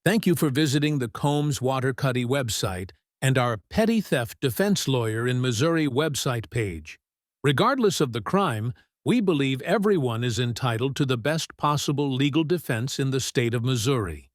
Thank you for visiting the Combs Watercutty website and our Petty Theft Defense Lawyer in Missouri website page. Regardless of the crime, we believe everyone is entitled to the best possible legal defense in the state of Missouri.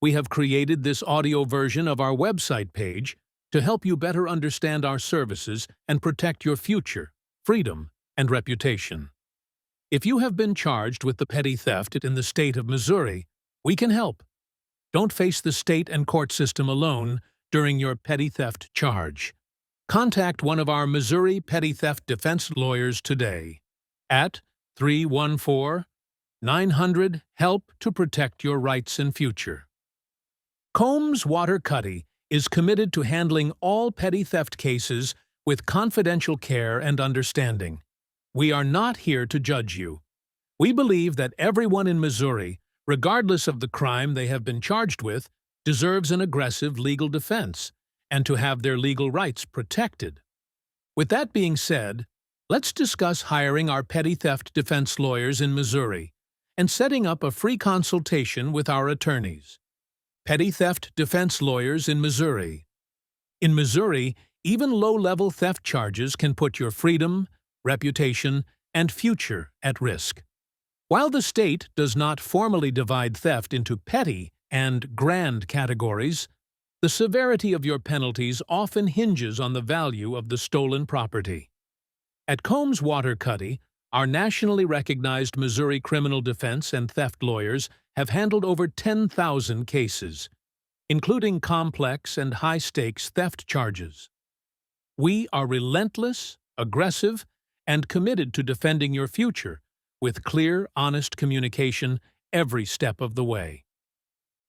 We have created this audio version of our website page to help you better understand our services and protect your future, freedom, and reputation. If you have been charged with the petty theft in the state of Missouri, we can help. Don't face the state and court system alone during your petty theft charge. Contact one of our Missouri petty theft defense lawyers today at 314-900-HELP to protect your rights and future. Combs Watercutty is committed to handling all petty theft cases with confidential care and understanding. We are not here to judge you. We believe that everyone in Missouri, regardless of the crime they have been charged with, deserves an aggressive legal defense and to have their legal rights protected. With that being said, let's discuss hiring our petty theft defense lawyers in Missouri and setting up a free consultation with our attorneys. Petty theft defense lawyers in Missouri. In Missouri, even low-level theft charges can put your freedom, reputation, and future at risk. While the state does not formally divide theft into petty and grand categories, the severity of your penalties often hinges on the value of the stolen property. At Combs Watercutty, our nationally recognized Missouri criminal defense and theft lawyers have handled over 10,000 cases, including complex and high-stakes theft charges. We are relentless, aggressive, and committed to defending your future with clear, honest communication every step of the way.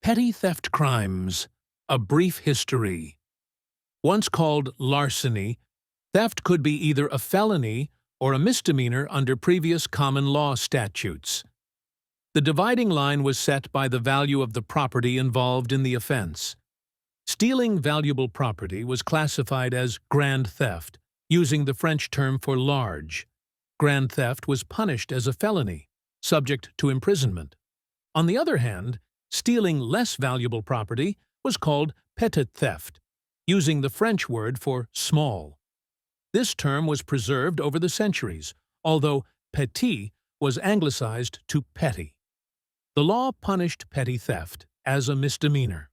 Petty theft crimes. A brief history. Once called larceny, theft could be either a felony or a misdemeanor under previous common law statutes. The dividing line was set by the value of the property involved in the offense. Stealing valuable property was classified as grand theft, using the French term for large. Grand theft was punished as a felony, subject to imprisonment. On the other hand, stealing less valuable property was called petit theft, using the French word for small. This term was preserved over the centuries, although petit was anglicized to petty. The law punished petty theft as a misdemeanor.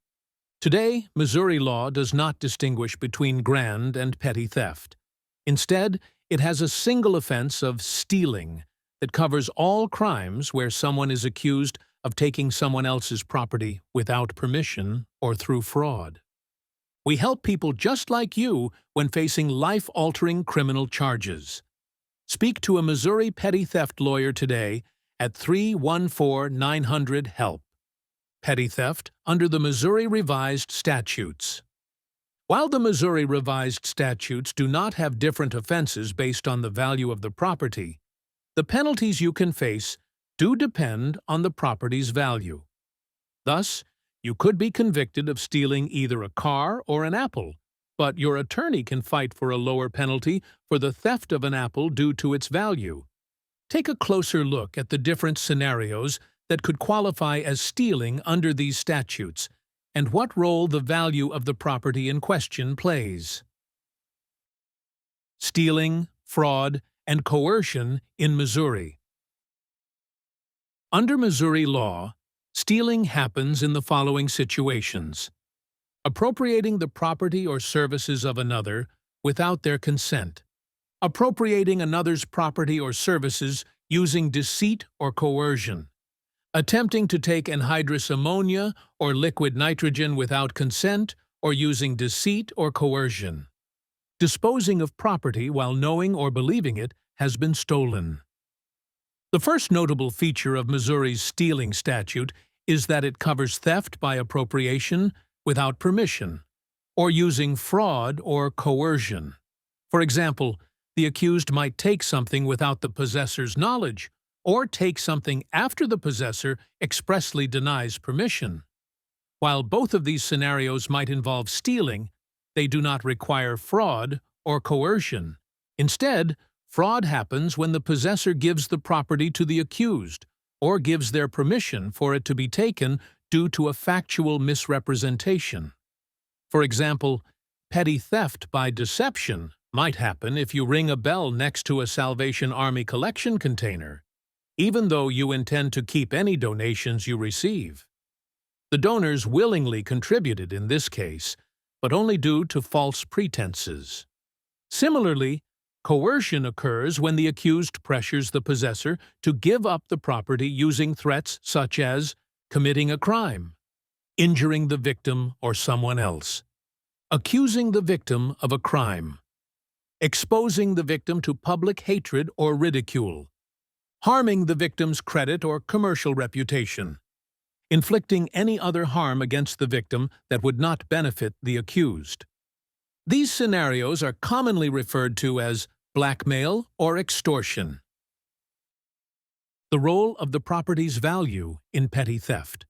Today, Missouri law does not distinguish between grand and petty theft. Instead, it has a single offense of stealing that covers all crimes where someone is accused of taking someone else's property without permission or through fraud. We help people just like you when facing life-altering criminal charges. Speak to a Missouri petty theft lawyer today at 314-900-HELP. Petty theft under the Missouri Revised Statutes. While the Missouri Revised Statutes do not have different offenses based on the value of the property, the penalties you can face do depend on the property's value. Thus, you could be convicted of stealing either a car or an apple, but your attorney can fight for a lower penalty for the theft of an apple due to its value. Take a closer look at the different scenarios that could qualify as stealing under these statutes and what role the value of the property in question plays. Stealing, fraud, and coercion in Missouri. Under Missouri law, stealing happens in the following situations: appropriating the property or services of another without their consent, appropriating another's property or services using deceit or coercion, attempting to take anhydrous ammonia or liquid nitrogen without consent or using deceit or coercion, disposing of property while knowing or believing it has been stolen. The first notable feature of Missouri's stealing statute is that it covers theft by appropriation without permission, or using fraud or coercion. For example, the accused might take something without the possessor's knowledge, or take something after the possessor expressly denies permission. While both of these scenarios might involve stealing, they do not require fraud or coercion. Instead, fraud happens when the possessor gives the property to the accused or gives their permission for it to be taken due to a factual misrepresentation. For example, petty theft by deception might happen if you ring a bell next to a Salvation Army collection container, even though you intend to keep any donations you receive. The donors willingly contributed in this case, but only due to false pretenses. Similarly, coercion occurs when the accused pressures the possessor to give up the property using threats such as committing a crime, injuring the victim or someone else, accusing the victim of a crime, exposing the victim to public hatred or ridicule, harming the victim's credit or commercial reputation, inflicting any other harm against the victim that would not benefit the accused. These scenarios are commonly referred to as blackmail or extortion. The role of the property's value in petty theft.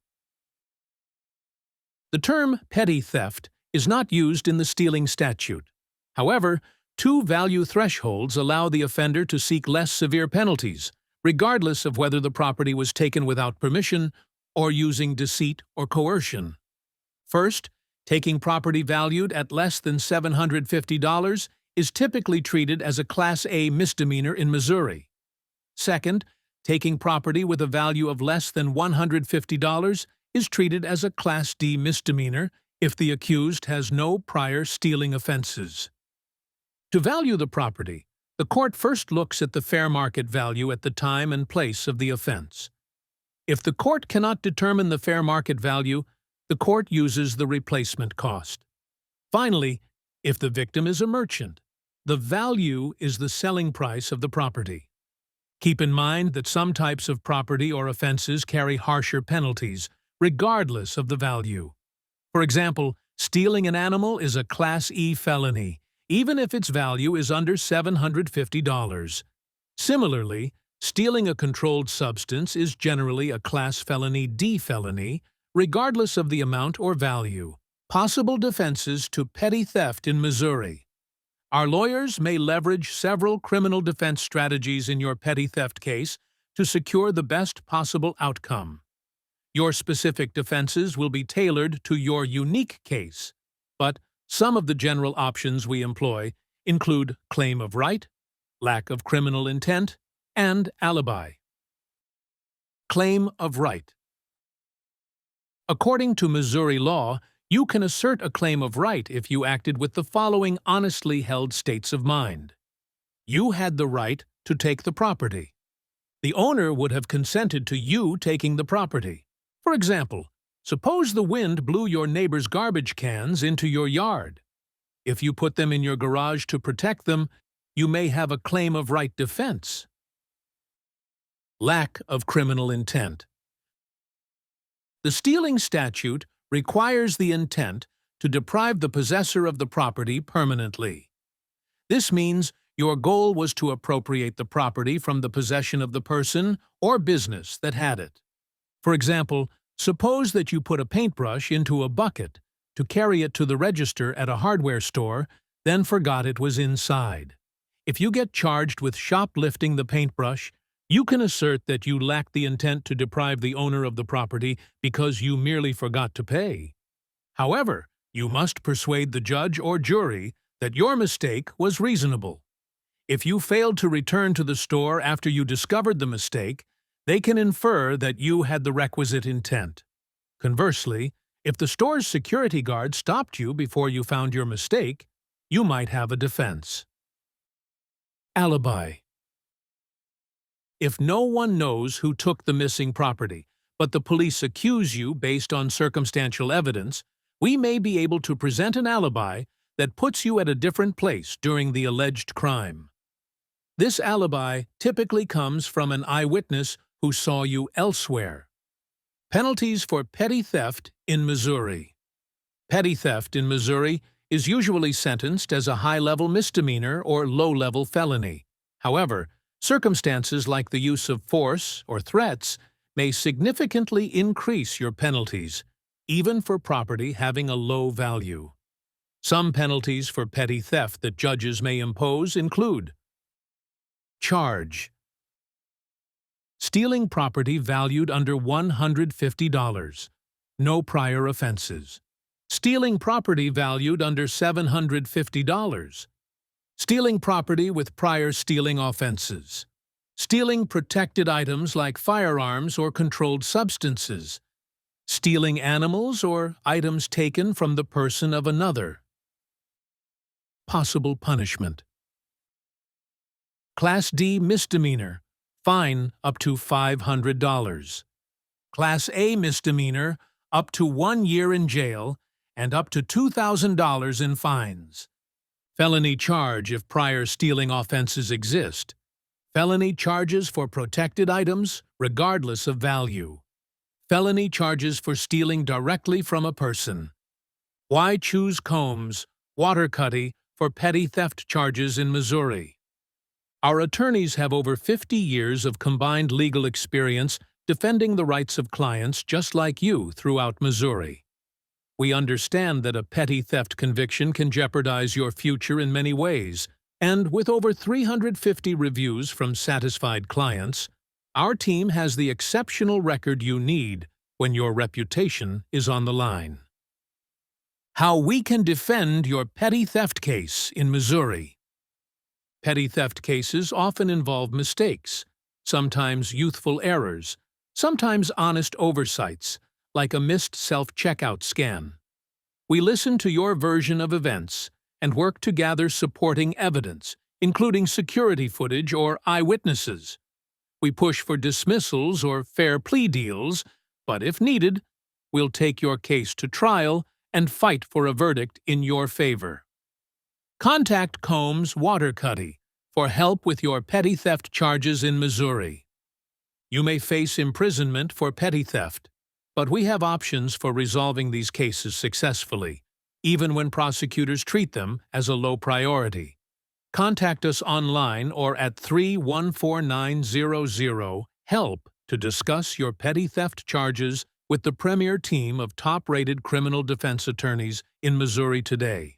The term petty theft is not used in the stealing statute. However, two value thresholds allow the offender to seek less severe penalties, regardless of whether the property was taken without permission or using deceit or coercion. First, taking property valued at less than $750 is typically treated as a Class A misdemeanor in Missouri. Second, taking property with a value of less than $150 is treated as a Class D misdemeanor if the accused has no prior stealing offenses. To value the property, the court first looks at the fair market value at the time and place of the offense. If the court cannot determine the fair market value, the court uses the replacement cost. Finally, if the victim is a merchant, the value is the selling price of the property. Keep in mind that some types of property or offenses carry harsher penalties, regardless of the value. For example, stealing an animal is a Class E felony, even if its value is under $750. Similarly, stealing a controlled substance is generally a Class Felony D felony, regardless of the amount or value. Possible defenses to petty theft in Missouri. Our lawyers may leverage several criminal defense strategies in your petty theft case to secure the best possible outcome. Your specific defenses will be tailored to your unique case, but some of the general options we employ include claim of right, lack of criminal intent, and alibi. Claim of right. According to Missouri law, you can assert a claim of right if you acted with the following honestly held states of mind. You had the right to take the property. The owner would have consented to you taking the property. For example, suppose the wind blew your neighbor's garbage cans into your yard. If you put them in your garage to protect them, you may have a claim of right defense. Lack of criminal intent. The stealing statute requires the intent to deprive the possessor of the property permanently. This means your goal was to appropriate the property from the possession of the person or business that had it. For example, suppose that you put a paintbrush into a bucket to carry it to the register at a hardware store, then forgot it was inside. If you get charged with shoplifting the paintbrush, you can assert that you lacked the intent to deprive the owner of the property because you merely forgot to pay. However, you must persuade the judge or jury that your mistake was reasonable. If you failed to return to the store after you discovered the mistake, they can infer that you had the requisite intent. Conversely, if the store's security guard stopped you before you found your mistake, you might have a defense. Alibi. If no one knows who took the missing property, but the police accuse you based on circumstantial evidence, we may be able to present an alibi that puts you at a different place during the alleged crime. This alibi typically comes from an eyewitness who saw you elsewhere. Penalties for petty theft in Missouri. Petty theft in Missouri is usually sentenced as a high-level misdemeanor or low-level felony. However, circumstances like the use of force or threats may significantly increase your penalties, even for property having a low value. Some penalties for petty theft that judges may impose include: charge. Stealing property valued under $150. no prior offenses. Stealing property valued under $750. Stealing property with prior stealing offenses. Stealing protected items like firearms or controlled substances. Stealing animals or items taken from the person of another. Possible punishment. Class D misdemeanor, fine up to $500. Class A misdemeanor, up to 1 year in jail and up to $2,000 in fines. Felony charge if prior stealing offenses exist. Felony charges for protected items, regardless of value. Felony charges for stealing directly from a person. Why choose Combs Watercutty for petty theft charges in Missouri? Our attorneys have over 50 years of combined legal experience defending the rights of clients just like you throughout Missouri. We understand that a petty theft conviction can jeopardize your future in many ways, and with over 350 reviews from satisfied clients, our team has the exceptional record you need when your reputation is on the line. How we can defend your petty theft case in Missouri. Petty theft cases often involve mistakes, sometimes youthful errors, sometimes honest oversights, like a missed self-checkout scan. We listen to your version of events and work to gather supporting evidence, including security footage or eyewitnesses. We push for dismissals or fair plea deals, but if needed, we'll take your case to trial and fight for a verdict in your favor. Contact Combs Watercutty for help with your petty theft charges in Missouri. You may face imprisonment for petty theft, but we have options for resolving these cases successfully, even when prosecutors treat them as a low priority. Contact us online or at 314-900-HELP to discuss your petty theft charges with the premier team of top-rated criminal defense attorneys in Missouri today.